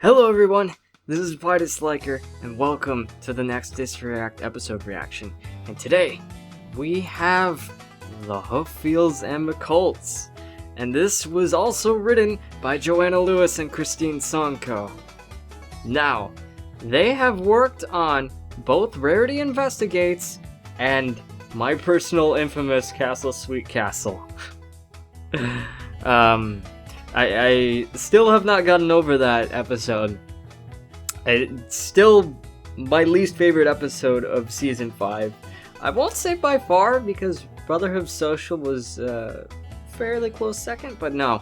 Hello everyone, this is Vitus Liker, and welcome to the next Disreact episode reaction. And today, we have the Hooffields and McColts. And this was also written by Joanna Lewis and Kristine Songco. Now, they have worked on both Rarity Investigates and my personal infamous Castle Sweet Castle. I still have not gotten over that episode. It's still my least favorite episode of Season 5. I won't say by far, because Brotherhood Social was fairly close second, but no.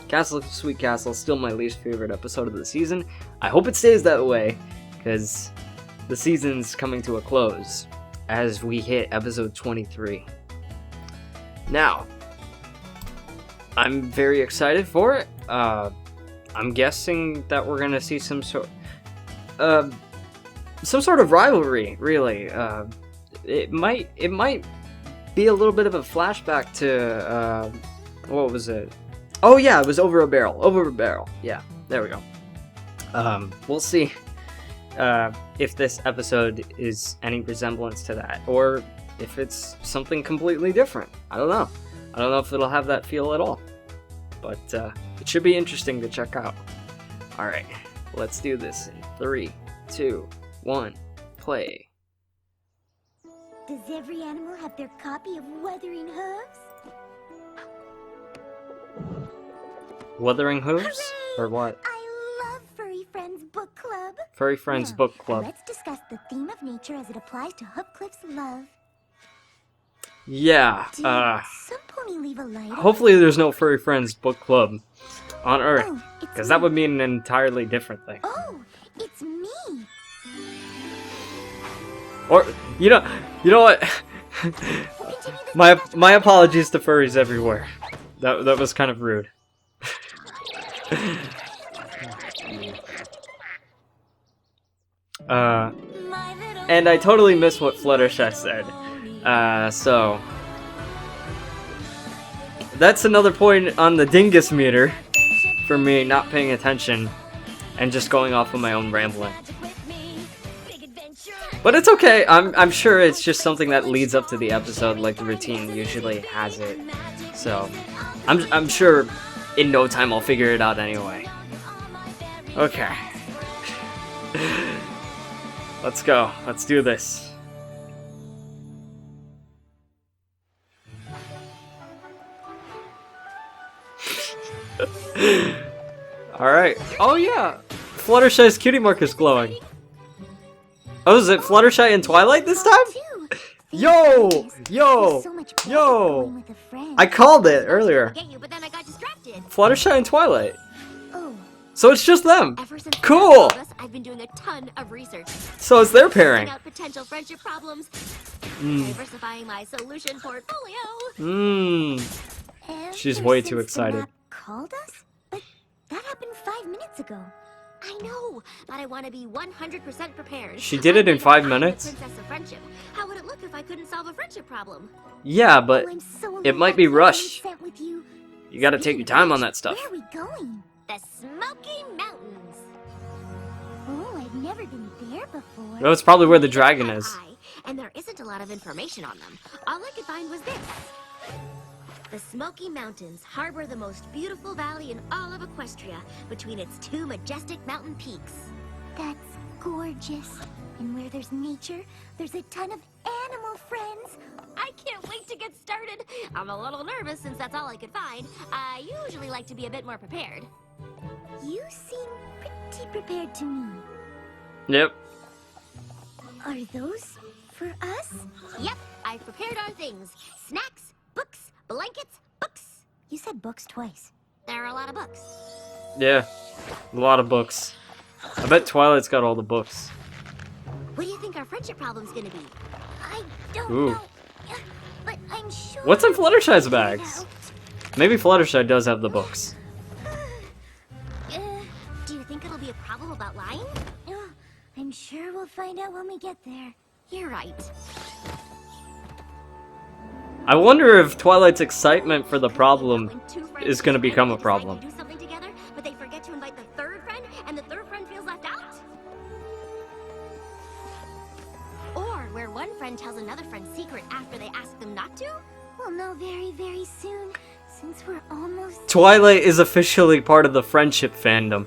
Castle Sweet Castle is still my least favorite episode of the season. I hope it stays that way, because the season's coming to a close as we hit episode 23. Now, I'm very excited for it. I'm guessing that we're gonna see some sort of rivalry. Really, it might be a little bit of a flashback to what was it? Oh yeah, it was Over a Barrel. Yeah, there we go. We'll see if this episode is any resemblance to that, or if it's something completely different. I don't know if it'll have that feel at all, but it should be interesting to check out. Alright, let's do this in 3, 2, 1, play. Does every animal have their copy of Wuthering Hooves? Wuthering Hooves? Hooray! Or what? I love Furry Friends Book Club. Furry Friends Now, Book Club. Let's discuss the theme of nature as it applies to Hoofcliff's love. Yeah, Did some pony leave a light? hopefully there's no Furry Friends Book Club on Earth, Oh, it's because me. that would mean an entirely different thing. Oh, it's me. Or, you know what? my apologies to furries everywhere. That was kind of rude. And I totally missed what Fluttershy said. So that's another point on the dingus meter for me not paying attention and just going off of my own rambling. But it's okay. I'm sure it's just something that leads up to the episode, like the routine usually has it. So I'm sure in no time I'll figure it out anyway. Okay. Let's go. Let's do this. Alright. Oh yeah! Fluttershy's cutie mark is glowing. Oh, is it Fluttershy and Twilight this time? Yo! Yo! Yo! I called it earlier. Fluttershy and Twilight. Oh, So it's just them. Ever since Cool! I've been doing a ton of research. So it's their pairing. Figuring out potential friendship problems, Mm. diversifying my solution portfolio. ever She's way too since the excited. map called us? But that happened 5 minutes ago. I know, but I want to be 100% prepared. She did it in 5 I'm minutes? the Princess of Friendship. How would it look if I couldn't solve a friendship problem? Yeah, but I'm so it might be relaxed rushed. and sent with you. You gotta take your time on that stuff. Where are we going? The Smoky Mountains. Oh, I've never been there before. No, it's probably where the dragon is. And there isn't a lot of information on them. All I could find was this. The Smoky Mountains harbor the most beautiful valley in all of Equestria between its two majestic mountain peaks. That's gorgeous. And where there's nature, there's a ton of animal friends. I can't wait to get started. I'm a little nervous since that's all I could find. I usually like to be a bit more prepared. You seem pretty prepared to me. Yep. Are those for us? Yep, I've prepared our things. Snacks, books, blankets, books. You said books twice. There are a lot of books. Yeah. A lot of books. I bet Twilight's got all the books. What do you think our friendship problem's gonna be? I don't Ooh. know. But I'm sure. What's in Fluttershy's we'll figure it bags? Maybe Fluttershy does have the books. Do you think it'll be a problem about lying? out. I'm sure we'll find out when we get there. You're right. I wonder if Twilight's excitement for the problem is going to become a problem. Do something together, but they forget to invite the third friend, and the third friend feels left out? Or where one friend tells another friend's secret after they ask them not to? We'll know very, very soon, since we're almost... Twilight is officially part of the friendship fandom.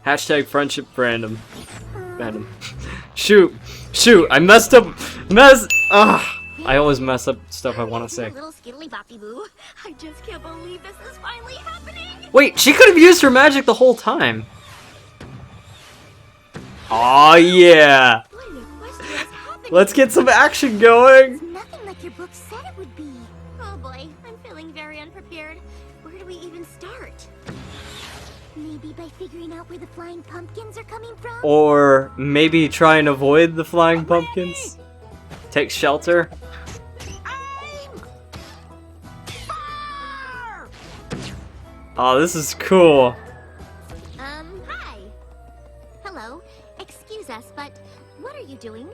Hashtag friendship fandom. Shoot, I messed up. I always mess up stuff I want to say. Little skiddly boppy boo. I just can't believe this is finally happening. Wait, she could have used her magic the whole time. Aw, yeah. What in Equestria is happening? Let's get some action going. It's nothing like your book said it would be. Oh boy, I'm feeling very unprepared. Where do we even start? Maybe by figuring out where the flying pumpkins are coming from? Or maybe try and avoid the flying pumpkins. Take shelter. Oh, this is cool. Hi. Hello. Excuse us, but what are you doing?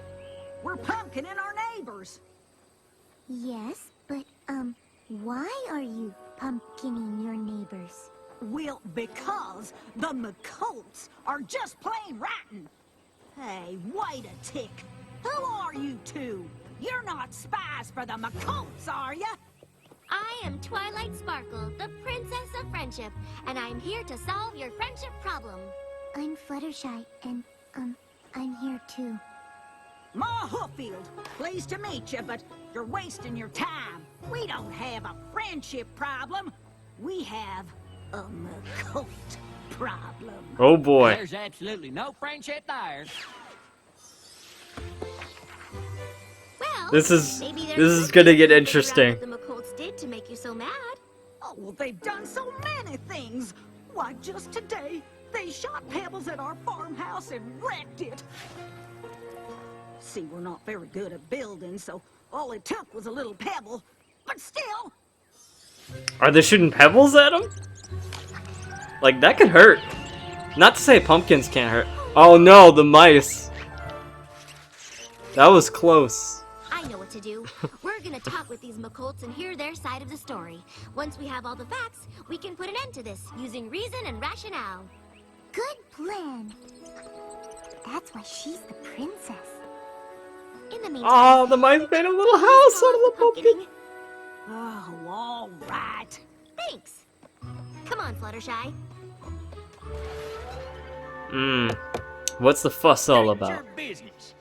We're pumpkining our neighbors. Yes, but, why are you pumpkining your neighbors? Well, because the McColts are just plain rotten. Hey, wait a tick. Who are you two? You're not spies for the McColts, are ya? I am Twilight Sparkle, the Princess of Friendship, and I'm here to solve your friendship problem. I'm Fluttershy, and, I'm here too. Ma Hooffield, pleased to meet you, but you're wasting your time. We don't have a friendship problem. We have a McColt problem. Oh boy. There's absolutely no friendship there. Well, This is maybe gonna get interesting. What the McColts did to make you so mad. Oh, well, they've done so many things. Why, just today, they shot pebbles at our farmhouse and wrecked it. See, we're not very good at building, so all it took was a little pebble. But still, Are they shooting pebbles at him? Like, that could hurt. Not to say pumpkins can't hurt. Oh no, the mice. That was close. I know what to do. We're gonna talk with these McColts and hear their side of the story. Once we have all the facts, we can put an end to this using reason and rationale. Good plan. That's why she's the princess. In the meantime, Oh, the mice made a little house out of the pumpkin. pumpkining. oh, all right. Thanks. Come on, Fluttershy. What's the fuss all Your about? business.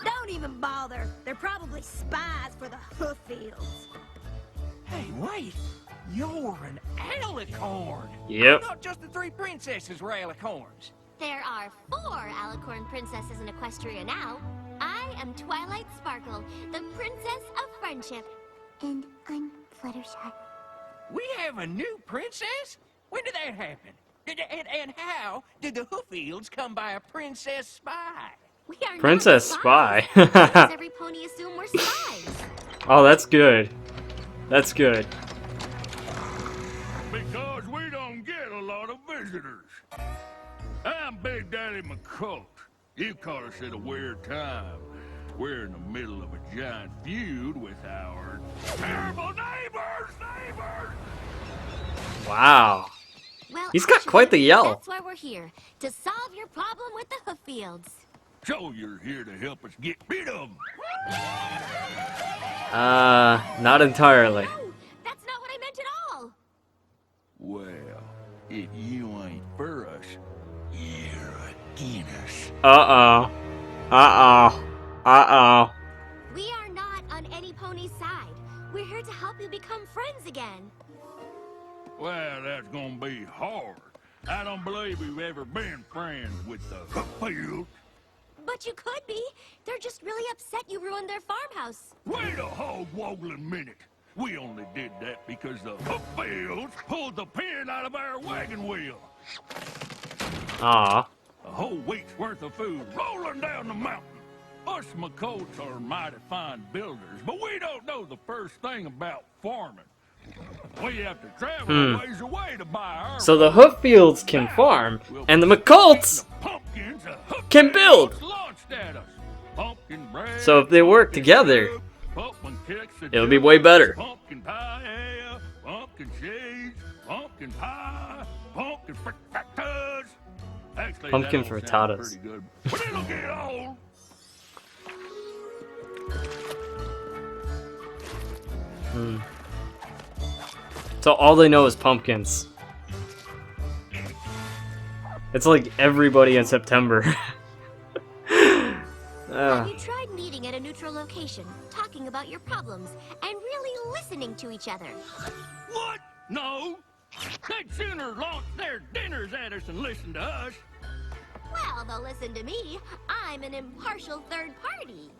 Don't even bother. They're probably spies for the Hooffields. Hey, wait. You're an alicorn. Yep. Not just the three princesses were alicorns. There are 4 alicorn princesses in Equestria now. I am Twilight Sparkle, the Princess of Friendship. And I'm Fluttershy. We have a new princess? When did that happen? And how did the Hooffields come by a princess spy? We are Princess not Spy. spies. Why does every pony assume we're spies? Oh, that's good. That's good. Because we don't get a lot of visitors. I'm Big Daddy McColt. You caught us at a weird time. We're in the middle of a giant feud with our terrible neighbors! Wow. Well, He's got actually, quite the yell. That's why we're here, to solve your problem with the Hooffields. So you're here to help us get rid of them. Not entirely. No, that's not what I meant at all. Well, if you ain't for us, you're against us. Uh-oh. Uh-oh. Uh-oh. We are not on any pony's side. We're here to help you become friends again. Well, that's gonna be hard. I don't believe we've ever been friends with the Hooffields. But you could be. They're just really upset you ruined their farmhouse. Wait a hog-woggling minute. We only did that because the Hooffields pulled the pin out of our wagon wheel. Aw. A whole week's worth of food rolling down the mountain. Us McColts are mighty fine builders, but we don't know the first thing about farming. We have to travel a ways away to buy our So the Hooffields can farm, and the McColts pumpkins the can build. Hooffields launched at us. Pumpkin bread, So if they work together, pumpkin cakes of it'll be way better. Pumpkin pie, yeah, pumpkin seeds, pumpkin pie. pumpkin frittatas. Actually, Pumpkin that all sounds frittatas. pretty good. But it'll get old. So all they know is pumpkins. It's like everybody in September. Have you tried meeting at a neutral location, talking about your problems, and really listening to each other? What? No. They'd sooner launch their dinners at us than listen to us. Well, they'll listen to me. I'm an impartial third party.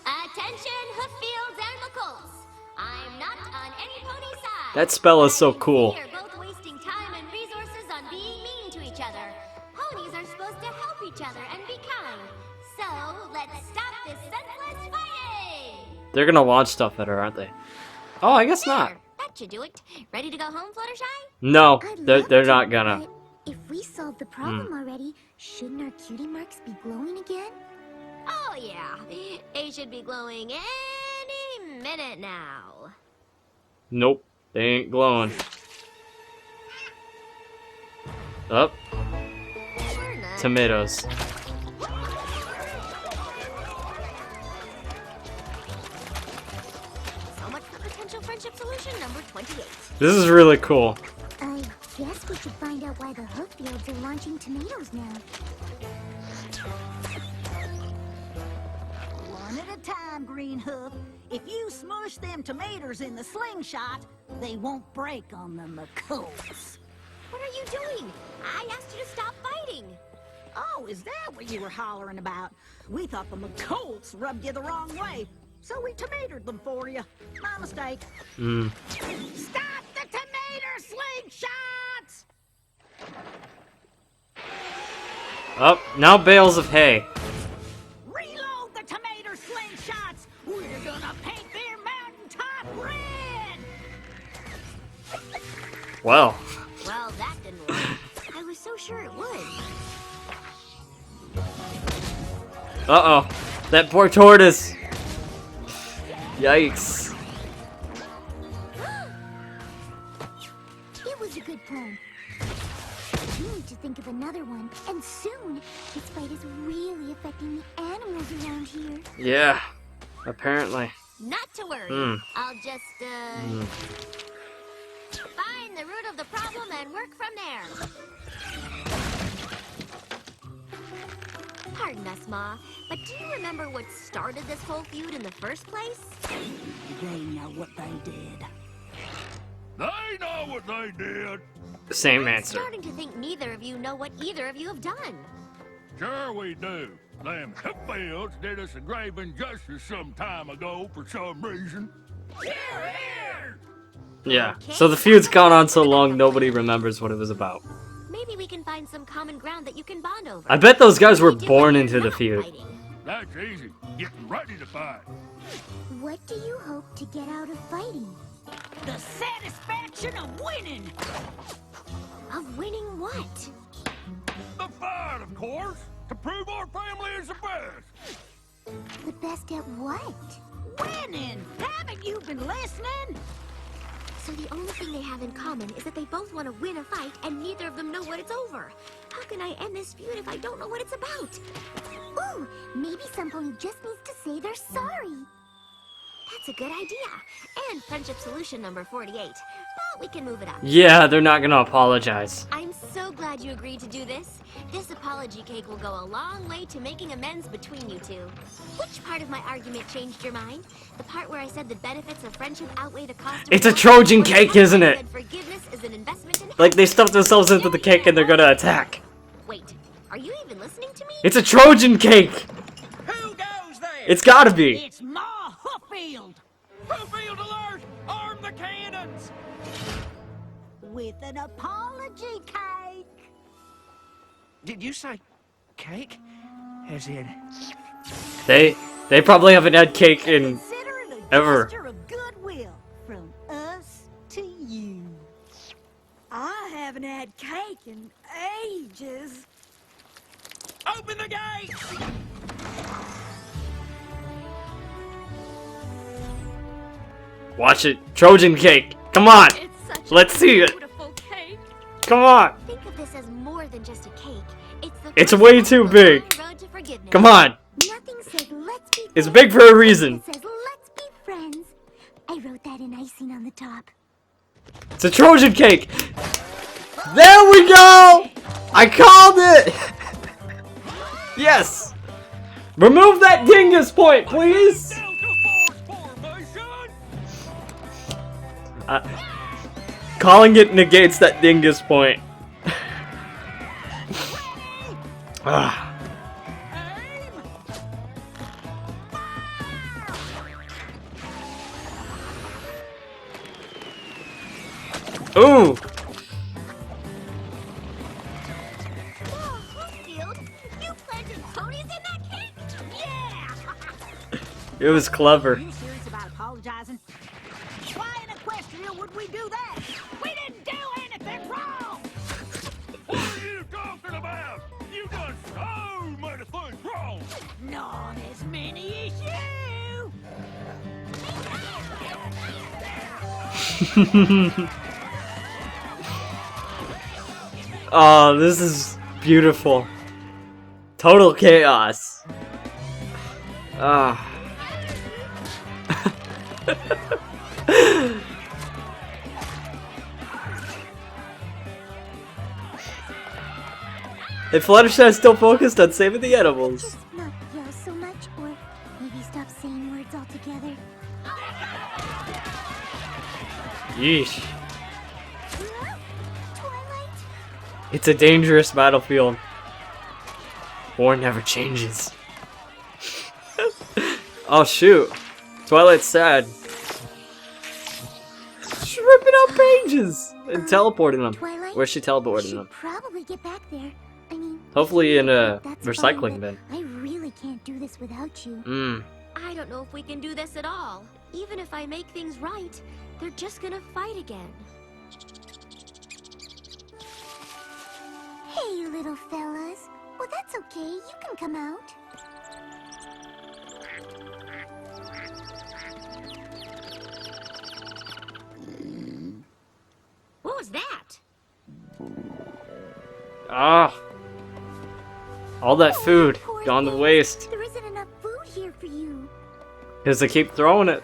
Attention, Hooffields and McColts. I'm not on any pony side. That spell is so cool. They're both wasting time and resources on being mean to each other. Ponies are supposed to help each other and be kind. So, let's stop this senseless fighting! They're gonna launch stuff at her, aren't they? Oh, I guess not. There, that should do it. Ready to go home, Fluttershy? No, I'd they're love they're to, not gonna. but if we solved the problem already, shouldn't our cutie marks be glowing again? Oh, yeah. They should be glowing any minute now. Nope, they ain't glowing. Up, Or not. tomatoes. So much for potential friendship solution number 28. This is really cool. I guess we should find out why the Hooffields are launching tomatoes now. One at a time, Green Hoof. If you smush them tomatoes in the slingshot, they won't break on the McColts. What are you doing? I asked you to stop fighting. Oh, is that what you were hollering about? We thought the McColts rubbed you the wrong way, so we tomatoed them for you. My mistake. Stop the tomato slingshots! Up, now bales of hay. Reload the tomato slingshots! We're gonna paint their mountaintop red! Well, Well, that didn't work. I was so sure it would. uh-oh, that poor tortoise. Yikes. It was a good plan. We need to think of another one, and soon. This fight is really affecting the animals around here. Yeah, apparently. Not to worry. I'll just, find the root of the problem and work from there. Pardon us, Ma, but do you remember what started this whole feud in the first place? They know what they did. They know what they did. Same I'm answer. starting to think neither of you know what either of you have done. Sure we do. Them Hooffields did us a grave injustice some time ago for some reason. Here! Yeah, so the feud's gone on so long nobody remembers what it was about. Maybe we can find some common ground that you can bond over. I bet those guys were We do born when into you're the not feud. fighting. That's easy. Getting ready to fight. What do you hope to get out of fighting? The satisfaction of winning! Of winning what? The fight, of course, to prove our family is the best. The best at what? Winning! Haven't you been listening? So the only thing they have in common is that they both want to win a fight and neither of them know what it's over. How can I end this feud if I don't know what it's about? Ooh, maybe some pony just needs to say they're sorry. That's a good idea. And friendship solution number 48. But we can move it up. Yeah, they're not gonna apologize. I'm so glad you agreed to do this. This apology cake will go a long way to making amends between you two. Which part of my argument changed your mind? The part where I said the benefits of friendship outweigh the cost of It's a war? Trojan Or the cake, part where isn't I it? said forgiveness is an investment in Like, they stuffed themselves into the cake and they're gonna attack. Wait, are you even listening to me? It's a Trojan cake! Who goes there? It's gotta be! It's Ma Hooffield! Hooffield alert! Arm the cannons! With an apology cake! Did you say cake? As in... They probably haven't had cake in Consider it a ever. gesture of goodwill from us to you. I haven't had cake in ages. Open the gates! Watch it. Trojan cake. Come on. It's such Let's see it. beautiful cake. Come on. Think of this as more than just a cake. It's way too big. Road to forgiveness. Come on. Nothing says let's be It's friends. big for a reason. It says let's be friends. I wrote that in icing on the top. It's a Trojan cake. There we go. I called it. Yes. Remove that dingus point, please. Calling it negates that dingus point. Ah. Ooh. Oh, Hooffield, you planted ponies in that cake? Yeah! It was clever. Are you serious about apologizing? Why in Equestria would we do that? We didn't do anything wrong! What are you talking about? You done so many things wrong. Not as many as you! Oh, this is beautiful. Total chaos. Ah. If Fluttershy is still focused on saving the animals. Just not yell so much, or maybe stop saying words altogether. Yeesh. Twilight? It's a dangerous battlefield. War never changes. Oh shoot. Twilight's sad. She's ripping out pages and teleporting them. Twilight? Where's she teleporting Should them? probably get back there. I mean, Hopefully in a that's recycling fine, bin. but I really can't do this without you. I don't know if we can do this at all. Even if I make things right, they're just gonna fight again. Hey, little fellas. Well, that's okay. You can come out. What was that? Ah. All that food Poor gone to thing. waste. There isn't enough food here for you. Because they keep throwing it.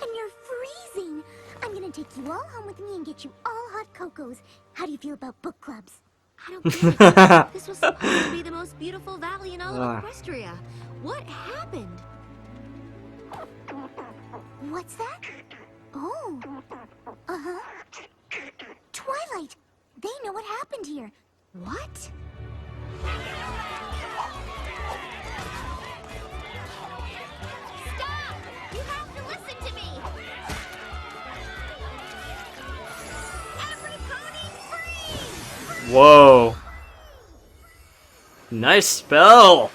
And you're freezing. I'm gonna take you all home with me and get you all hot cocos. How do you feel about book clubs? I don't get it. This was supposed to be the most beautiful valley in all Ah. of Equestria. What happened? What's that? Oh. Uh-huh. Twilight! They know what happened here. What? Stop! You have to listen to me! Every pony freeze! Whoa. Nice spell.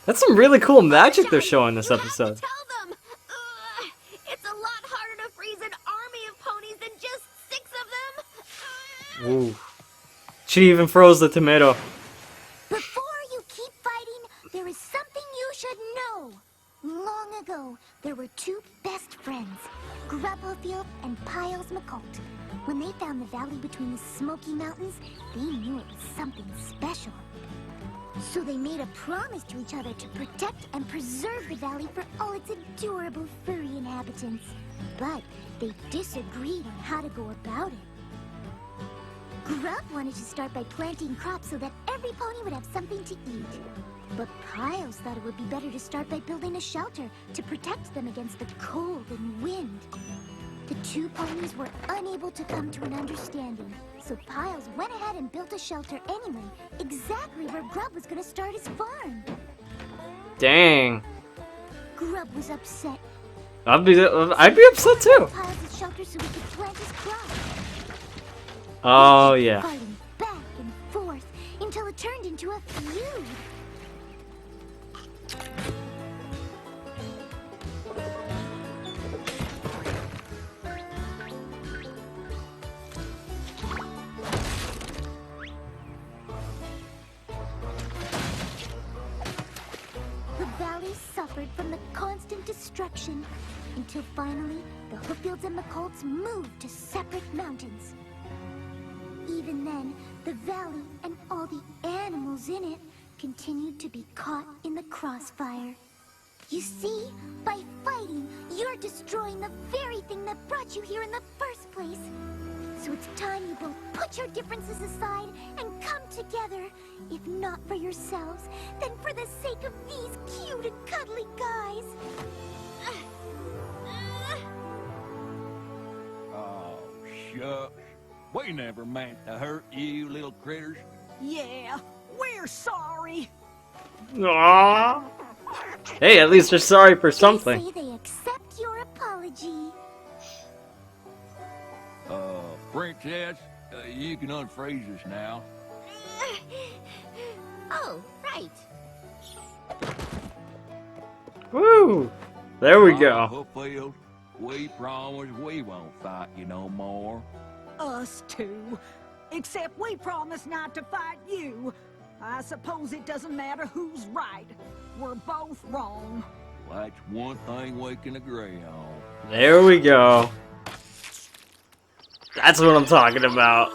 That's some really cool magic they're showing this You episode. have to tell them! It's a lot harder to freeze an army of ponies than just 6 of them! Ooh. She even froze the tomato. Before you keep fighting, there is something you should know. Long ago, there were 2 best friends, Hooffield and Piles McColt. When they found the valley between the Smoky Mountains, they knew it was something special. So they made a promise to each other to protect and preserve the valley for all its adorable furry inhabitants. But they disagreed on how to go about it. Grub wanted to start by planting crops so that every pony would have something to eat. But Piles thought it would be better to start by building a shelter to protect them against the cold and wind. The 2 ponies were unable to come to an understanding, so Piles went ahead and built a shelter anyway, exactly where Grub was going to start his farm. Dang. Grub was upset. I'd be upset too. Piles' shelter so he could plant his crops. Oh yeah. Fighting back and forth until it turned into a feud. The valley suffered from the constant destruction until finally the Hooffields and McColts moved to separate mountains. Even then, the valley and all the animals in it continued to be caught in the crossfire. You see, by fighting, you're destroying the very thing that brought you here in the first place. So it's time you both put your differences aside and come together. If not for yourselves, then for the sake of these cute and cuddly guys. Oh, shucks. We never meant to hurt you little critters. Yeah, we're sorry. Aww. Hey, at least they're sorry for something. They say they accept your apology. Princess, you can unfreeze us now. Oh, right. Woo! There we go. Hooffields, we promise we won't fight you no more. Us too. Except we promise not to fight you. I suppose it doesn't matter who's right. We're both wrong. Well, that's one thing we can agree on. There we go. That's what I'm talking about.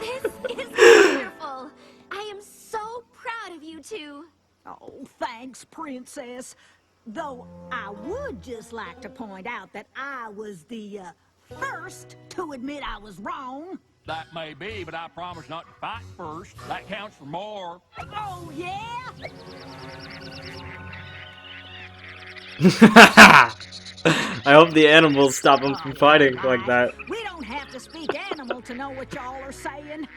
This is wonderful. I am so proud of you two. Oh, thanks, Princess. Though I would just like to point out that I was the first to admit I was wrong. That may be, but I promise not to fight first. That counts for more. Oh, yeah? I hope the animals stop them from fighting like that. We don't have to speak animal to know what y'all are saying.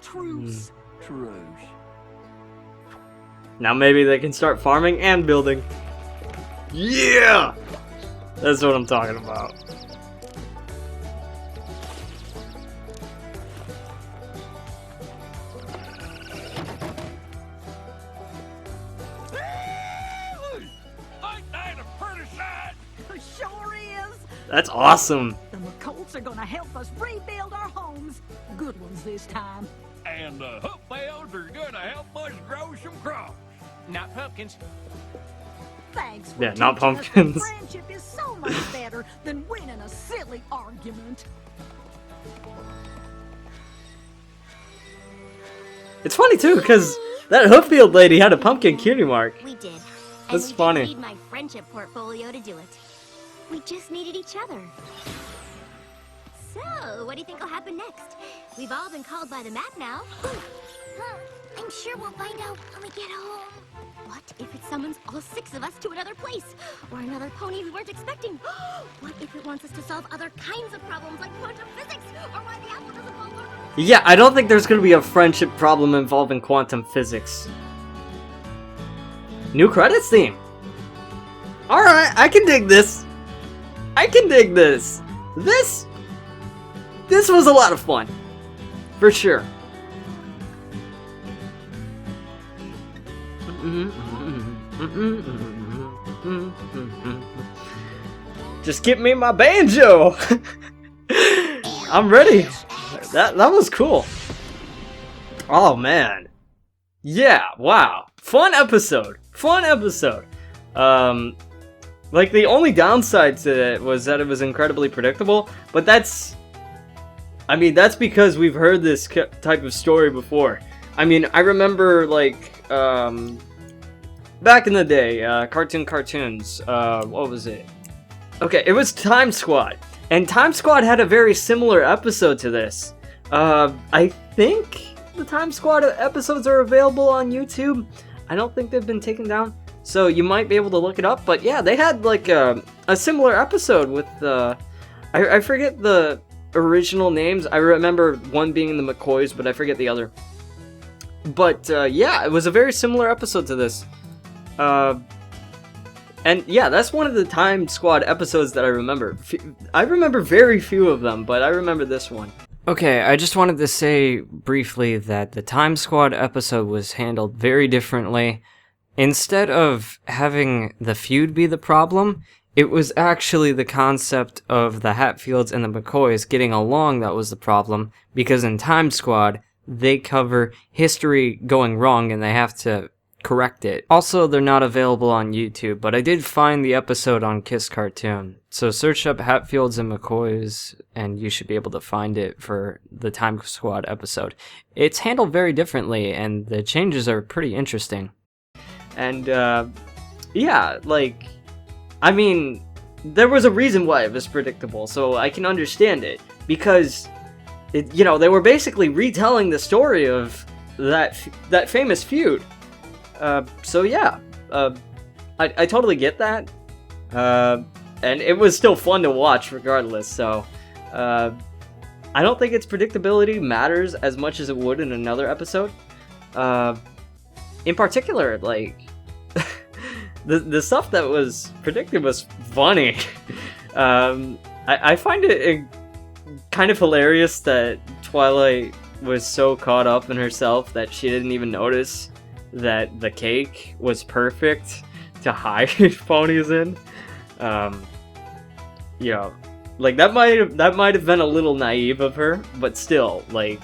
Truce. Truce. Now maybe they can start farming and building. Yeah! That's what I'm talking about. Ain't that a pretty sight? Sure is. That's awesome. The McColts are gonna help us rebuild our homes. Good ones this time. And the Hooffields are gonna help us grow some crops. Not pumpkins. Thanks for Yeah, not teaching us that pumpkins. friendship is so much better than winning a silly argument. It's funny too, because that Hooffield lady had a pumpkin cutie mark. We did. That's and we funny. didn't need my friendship portfolio to do it. We just needed each other. So, what do you think will happen next? We've all been called by the map now. I'm sure we'll find out when we get home. What if it summons all 6 of us to another place? Or another pony we weren't expecting? What if it wants us to solve other kinds of problems like quantum physics? Or why the apple doesn't fall over? Yeah, I don't think there's gonna be a friendship problem involving quantum physics. New credits theme. Alright, I can dig this. I can dig this. This was a lot of fun. For sure. Just give me my banjo. I'm ready. That was cool. Oh man. Yeah, wow. Fun episode. Like the only downside to it was that it was incredibly predictable, but that's because we've heard this type of story before. I mean, I remember like back in the day, cartoons, what was it? Okay, it was Time Squad. And Time Squad had a very similar episode to this. I think the Time Squad episodes are available on YouTube. I don't think they've been taken down, so you might be able to look it up. But yeah, they had like a similar episode with I forget the original names. I remember one being the McCoys, but I forget the other. But yeah, it was a very similar episode to this. And yeah, that's one of the Time Squad episodes that I remember. I remember very few of them, but I remember this one. Okay, I just wanted to say briefly that the Time Squad episode was handled very differently. Instead of having the feud be the problem, it was actually the concept of the Hatfields and the McCoys getting along that was the problem, because in Time Squad, they cover history going wrong and they have to correct it. Also, they're not available on YouTube, but I did find the episode on Kiss Cartoon. So search up Hatfields and McCoys, and you should be able to find it for the Time Squad episode. It's handled very differently, and the changes are pretty interesting. And, yeah, like, I mean, there was a reason why it was predictable, so I can understand it. Because, they were basically retelling the story of that famous feud. So yeah, I totally get that, and it was still fun to watch regardless, so, I don't think its predictability matters as much as it would in another episode. In particular, like, the stuff that was predicted was funny. I find it kind of hilarious that Twilight was so caught up in herself that she didn't even notice that the cake was perfect to hide ponies in. Like that might have been a little naive of her, but still, like,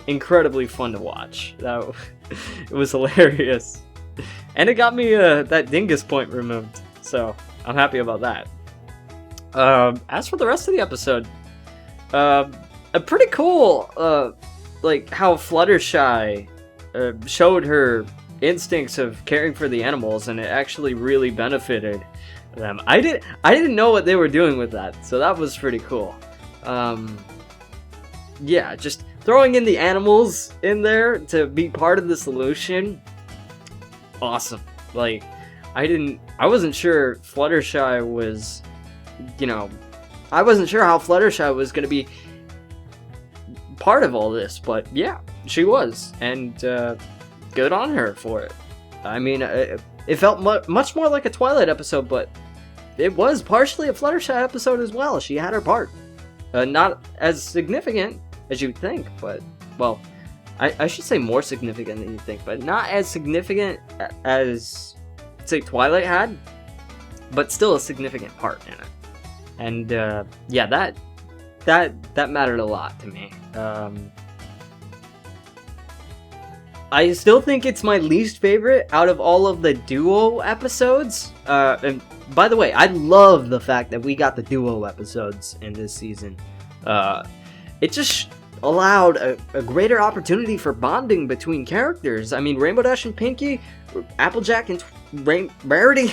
incredibly fun to watch. It was hilarious, and it got me that dingus point removed, so I'm happy about that. As for the rest of the episode, a pretty cool, like how Fluttershy showed her instincts of caring for the animals, and it actually really benefited them. I didn't know what they were doing with that, so that was pretty cool. Yeah, just throwing in the animals in there to be part of the solution, awesome. Like, I wasn't sure Fluttershy was, I wasn't sure how Fluttershy was going to be part of all this, but yeah, she was, and good on her for it. I mean, it felt much more like a Twilight episode, but it was partially a Fluttershy episode as well. She had her part. Not as significant as you'd think, but, well, I should say more significant than you think, but not as significant as, say, Twilight had, but still a significant part in it. And, yeah, that mattered a lot to me. I still think it's my least favorite out of all of the duo episodes. And by the way, I love the fact that we got the duo episodes in this season. It just allowed a greater opportunity for bonding between characters. I mean, Rainbow Dash and Pinkie, Applejack and Rarity,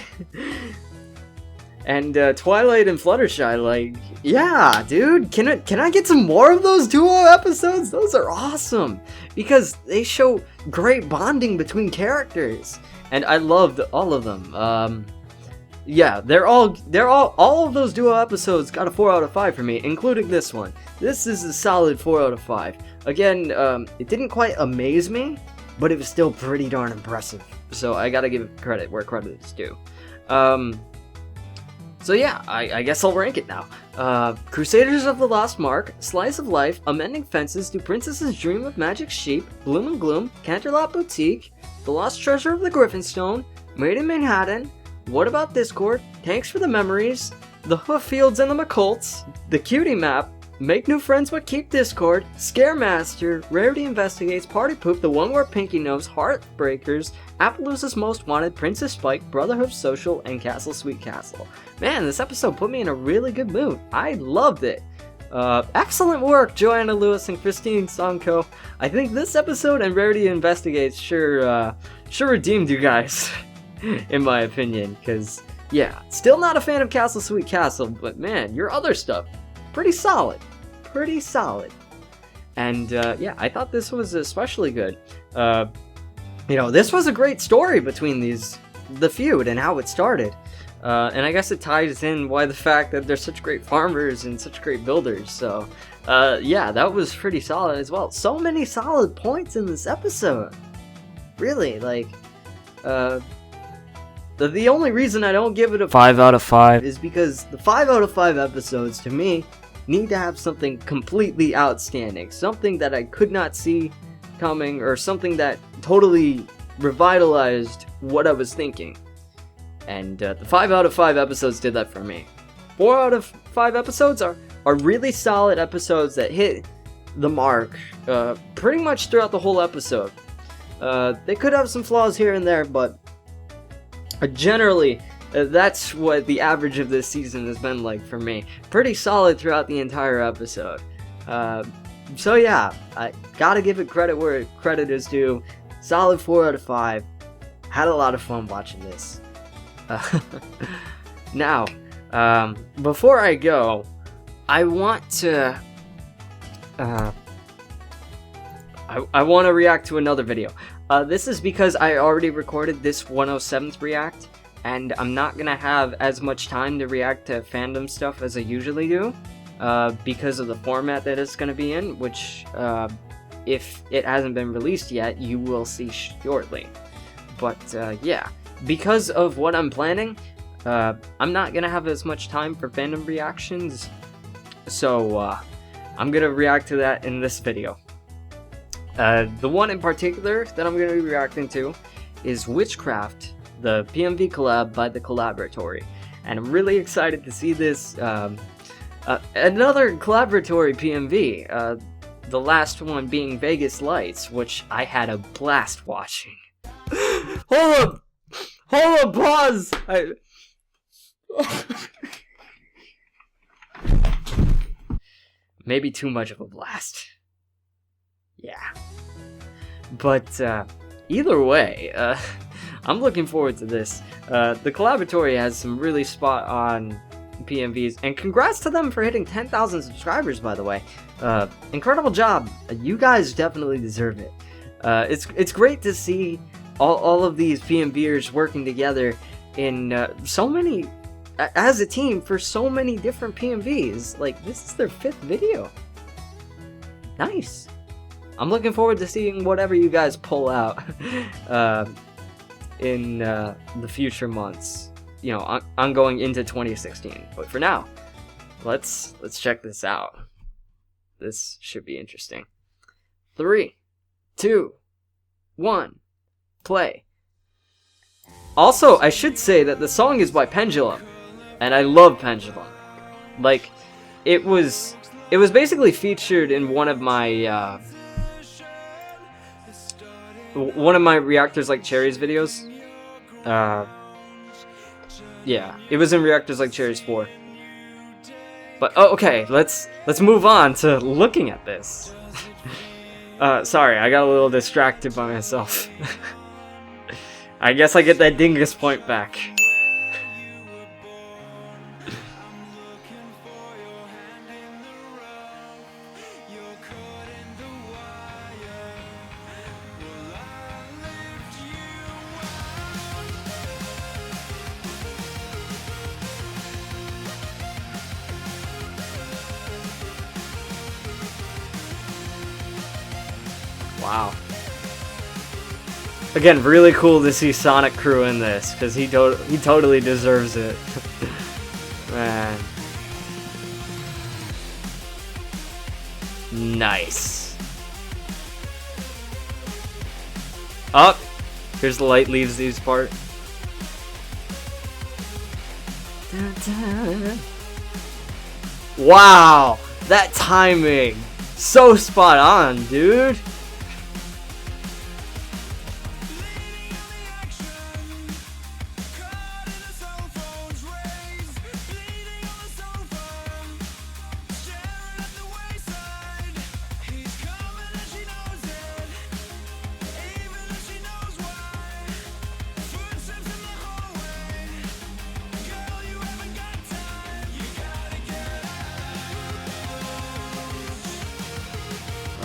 and Twilight and Fluttershy. Like, yeah, dude, can I get some more of those duo episodes? Those are awesome because they show great bonding between characters, and I loved all of them. Yeah, all of those duo episodes got a 4 out of 5 for me, including this one. This is a solid 4 out of 5. Again, it didn't quite amaze me, but it was still pretty darn impressive. So I gotta give credit where credit is due. So yeah, I guess I'll rank it now. Crusaders of the Lost Mark, Slice of Life, Amending Fences, Do Princesses Dream of Magic Sheep, Bloom and Gloom, Canterlot Boutique, The Lost Treasure of the Griffinstone, Made in Manhattan, What About Discord, Thanks for the Memories, The Hooffields and the McColts, The Cutie Map, Make New Friends but Keep Discord, Scaremaster, Rarity Investigates, Party Poop, The One Where Pinkie Knows, Heartbreakers, Appaloosa's Most Wanted, Princess Spike, Brotherhood Social, and Castle Sweet Castle. Man, this episode put me in a really good mood. I loved it. Excellent work, Joanna Lewis and Kristine Songco. I think this episode and Rarity Investigates sure redeemed you guys, in my opinion. Because, yeah, still not a fan of Castle Sweet Castle, but man, your other stuff, pretty solid. Pretty solid. And, yeah, I thought this was especially good. This was a great story between the feud and how it started. And I guess it ties in why the fact that they're such great farmers and such great builders. So, yeah, that was pretty solid as well. So many solid points in this episode. Really, like, the only reason I don't give it a 5 out of 5 is because the 5 out of 5 episodes, to me, need to have something completely outstanding. Something that I could not see coming, or something that totally revitalized what I was thinking. And the 5 out of 5 episodes did that for me. 4 out of 5 episodes are really solid episodes that hit the mark pretty much throughout the whole episode. They could have some flaws here and there, but generally, that's what the average of this season has been like for me. Pretty solid throughout the entire episode. So yeah, I gotta give it credit where credit is due. Solid 4 out of 5. Had a lot of fun watching this. Now, before I go, I want to I want to react to another video. This is because I already recorded this 107th react, and I'm not gonna have as much time to react to fandom stuff as I usually do, because of the format that it's gonna be in, which, if it hasn't been released yet, you will see shortly. But, yeah, because of what I'm planning, I'm not gonna have as much time for fandom reactions, so, I'm gonna react to that in this video. The one in particular that I'm going to be reacting to is Witchcraft, the PMV collab by the Collaboratory. And I'm really excited to see this, another Collaboratory PMV, the last one being Vegas Lights, which I had a blast watching. Hold up, pause! Maybe too much of a blast. Yeah. But, either way, I'm looking forward to this. The Collaboratory has some really spot-on PMVs, and congrats to them for hitting 10,000 subscribers, by the way. Incredible job. You guys definitely deserve it. It's great to see all of these PMVers working together in so many, as a team, for so many different PMVs. Like, this is their 5th video. Nice. I'm looking forward to seeing whatever you guys pull out in the future months. You know, I'm going into 2016. But for now, let's check this out. This should be interesting. 3, 2, 1, play. Also, I should say that the song is by Pendulum, and I love Pendulum. Like, it was basically featured in one of my Reactors Like Cherries videos. Yeah, it was in Reactors Like Cherries 4. But okay, let's move on to looking at this. Sorry, I got a little distracted by myself. I guess I get that dingus point back. Wow. Again, really cool to see Sonic Crew in this, because he totally deserves it. Man. Nice. Up. Here's the light leaves these part. Wow. That timing. So spot on, dude.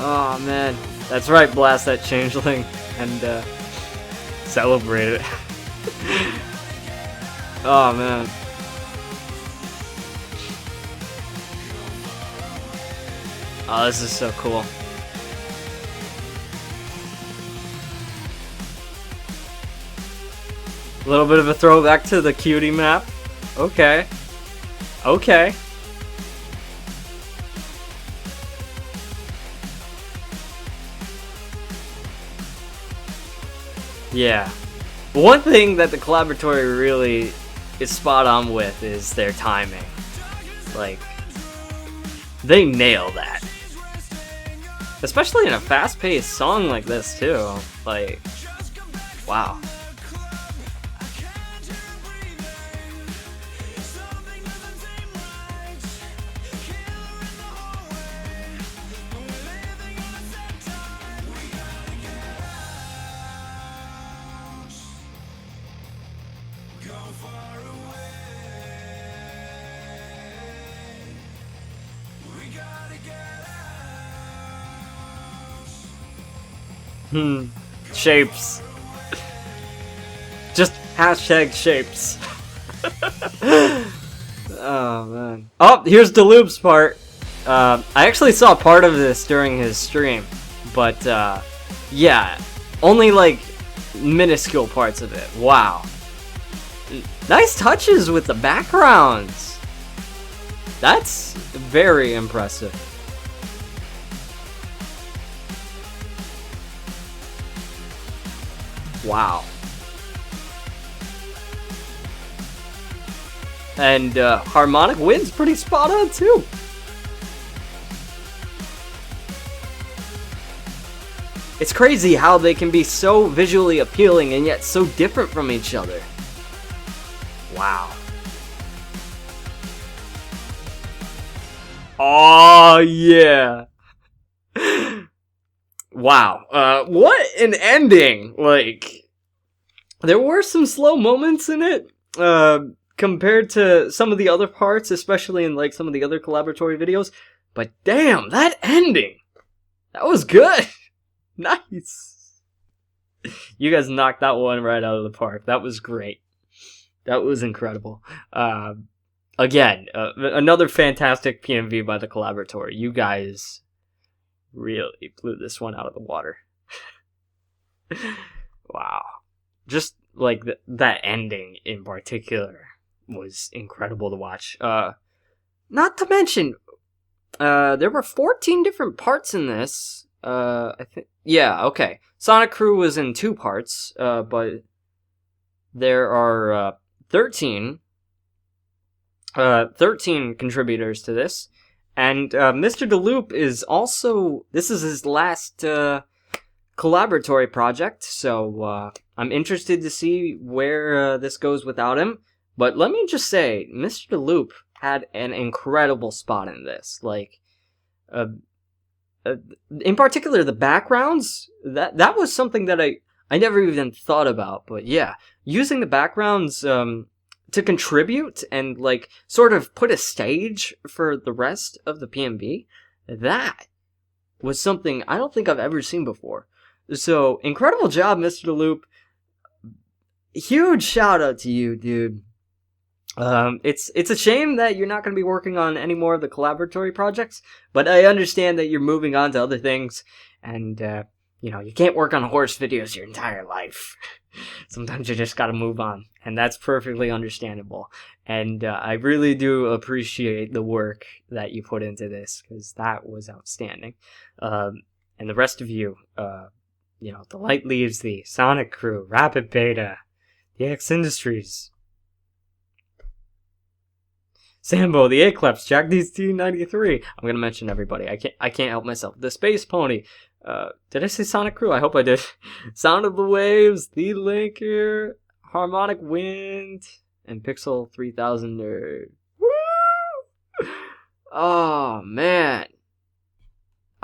Oh man, that's right, blast that changeling and celebrate it. Oh man. Oh, this is so cool. A little bit of a throwback to the cutie map. Okay. Okay. Yeah. One thing that the Collaboratory really is spot on with is their timing. Like, they nail that. Especially in a fast-paced song like this, too. Like, wow. Shapes. Just hashtag shapes. Oh man. Oh, here's Deloop's part. I actually saw part of this during his stream, but yeah, only like minuscule parts of it. Wow. Nice touches with the backgrounds. That's very impressive. Wow. And harmonic wind's pretty spot on too. It's crazy how they can be so visually appealing and yet so different from each other. Wow. Oh yeah. Wow. What an ending. Like, there were some slow moments in it compared to some of the other parts, especially in like some of the other Collaboratory videos, but damn, that ending, that was good. Nice. You guys knocked that one right out of the park. That was great. That was incredible. Again, another fantastic PMV by the Collaboratory. You guys really blew this one out of the water. Wow. Just like that ending in particular was incredible to watch. Not to mention, there were 14 different parts in this. I think, yeah, okay. Sonic Crew was in 2 parts, but there are 13 contributors to this. And Mr. Deloop is also, this is his last Collaboratory project, so I'm interested to see where this goes without him. But let me just say, Mr. Deloop had an incredible spot in this. Like, in particular, the backgrounds, that was something that I never even thought about. But yeah, using the backgrounds to contribute and like sort of put a stage for the rest of the PMV, that was something I don't think I've ever seen before. So, incredible job, Mr. Deloop. Huge shout out to you, dude. It's a shame that you're not going to be working on any more of the Collaboratory projects, but I understand that you're moving on to other things, and, you know, you can't work on horse videos your entire life. Sometimes you just gotta move on, and that's perfectly understandable. And I really do appreciate the work that you put into this, because that was outstanding. And the rest of you, you know, The Light Leaves, the Sonic Crew, Rapid Beta, the X Industries, Sambo, the Eclipse, Jack DT93. I'm gonna mention everybody. I can't help myself. The Space Pony. Did I say Sonic Crew? I hope I did. Sound of the Waves, The Linker, Harmonic Wind, and Pixel 3000 Nerd. Woo! Oh man.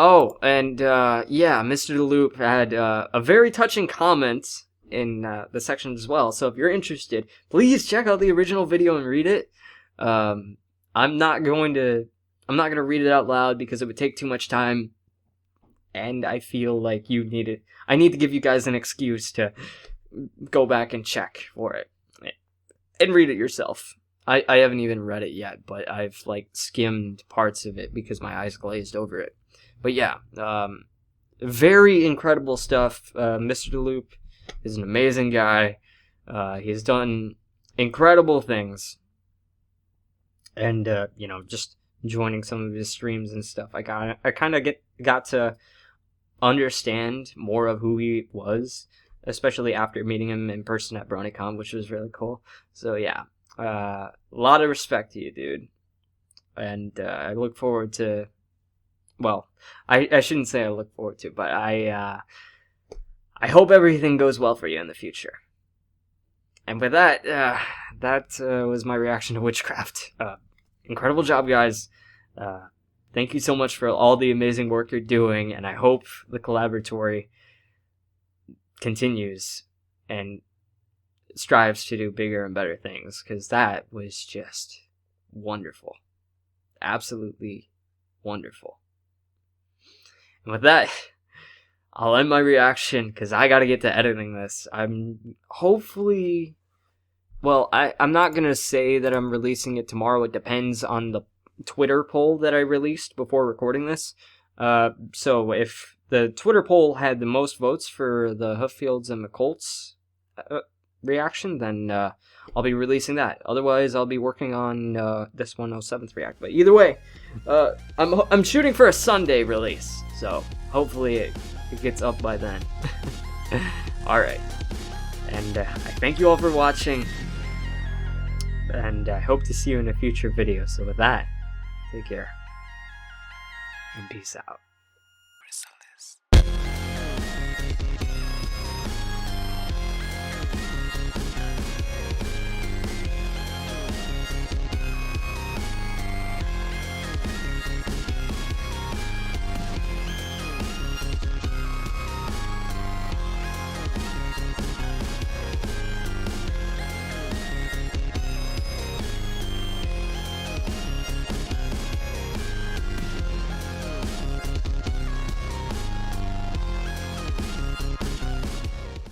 Oh, and yeah, Mr. Deloop had a very touching comment in the section as well. So if you're interested, please check out the original video and read it. I'm not going to read it out loud because it would take too much time, and I feel like I need to give you guys an excuse to go back and check for it and read it yourself. I haven't even read it yet, but I've like skimmed parts of it because my eyes glazed over it. But yeah, very incredible stuff. Mr. Deloop is an amazing guy. He's done incredible things. And, you know, just joining some of his streams and stuff, I kind of got to understand more of who he was, especially after meeting him in person at BronyCon, which was really cool. So yeah, a lot of respect to you, dude. And I look forward to well, I shouldn't say I look forward to, but I hope everything goes well for you in the future. And with that, that was my reaction to Witchcraft. Incredible job, guys. Thank you so much for all the amazing work you're doing, and I hope the Collaboratory continues and strives to do bigger and better things, because that was just wonderful. Absolutely wonderful. And with that, I'll end my reaction, because I gotta get to editing this. I'm hopefully... Well, I'm not gonna say that I'm releasing it tomorrow. It depends on the Twitter poll that I released before recording this. So if the Twitter poll had the most votes for the Hooffields and McColts reaction, then I'll be releasing that. Otherwise, I'll be working on this 107th react. But either way, I'm shooting for a Sunday release, so hopefully it gets up by then. Alright. And I thank you all for watching, and I hope to see you in a future video. So with that, take care, and peace out.